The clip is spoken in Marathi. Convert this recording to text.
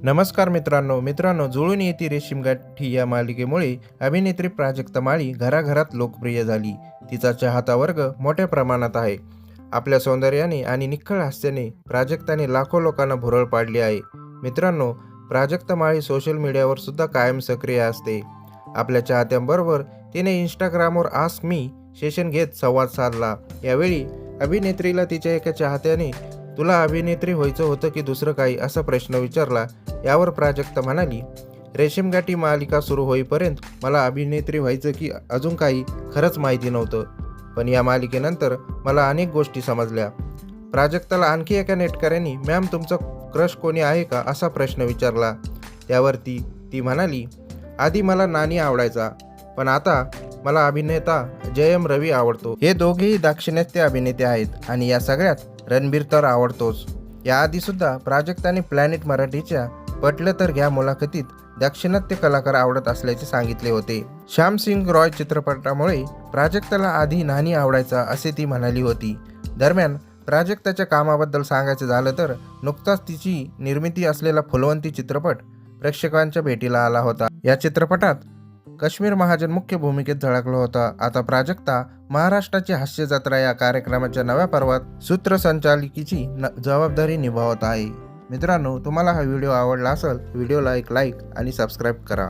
नमस्कार मित्रांनो, जुळून येती रेशीम गाठी या मालिकेमुळे अभिनेत्री प्राजक्ता माळी घराघरात लोकप्रिय झाली. तिचा चाहता वर्ग मोठ्या प्रमाणात आहे. आपल्या सौंदर्याने आणि निखळ हास्याने प्राजक्ताने लाखो लोकांना भुरळ पाडली आहे. मित्रांनो, प्राजक्ता माळी सोशल मीडियावर सुद्धा कायम सक्रिय असते. आपल्या चाहत्यांबरोबर तिने इंस्टाग्रामवर आस्क मी सेशन घेत संवाद साधला. यावेळी अभिनेत्रीला तिच्या एका चाहत्याने तुला अभिनेत्री व्हायचं होतं की दुसरं काही असा प्रश्न विचारला. यावर प्राजक्ता म्हणाली, रेशीमगाठी मालिका सुरू होईपर्यंत मला अभिनेत्री व्हायचं की अजून काही खरंच माहिती नव्हतं, पण या मालिकेनंतर मला अनेक गोष्टी समजल्या. प्राजक्ताला आणखी एका नेटकऱ्यांनी मॅम तुमचा क्रश कोणी आहे का असा प्रश्न विचारला. त्यावरती ती म्हणाली, आधी मला नानी आवडायचा, पण आता मला अभिनेता जयम रवी आवडतो. हे दोघेही दाक्षिणात्य अभिनेते आहेत आणि या सगळ्यात रणबीर तर आवडतोच. याआधी सुद्धा प्राजक्ताने प्लॅनेट मराठीच्या पटलं तर घ्या मुलाखतीत दाक्षिणात्य कलाकार आवडत असल्याचे सांगितले होते. श्याम सिंग रॉय चित्रपटामुळे प्राजक्ताला आधी नानी आवडायचा असे ती म्हणाली होती. दरम्यान प्राजक्ताच्या कामाबद्दल सांगायचं झालं तर नुकताच तिची निर्मिती असलेला फुलवंती चित्रपट प्रेक्षकांच्या भेटीला आला होता. या चित्रपटात काश्मीर महाजन मुख्य भूमिकेत झळकला होता. आता प्राजक्ता महाराष्ट्राची हास्य जत्रा या कार्यक्रमाच्या नव्या पर्वात सूत्रसंचालकीची जबाबदारी निभावत आहे. मित्रांनो, तुम्हाला हा व्हिडिओ आवडला असेल व्हिडिओला एक लाईक आणि सबस्क्राईब करा.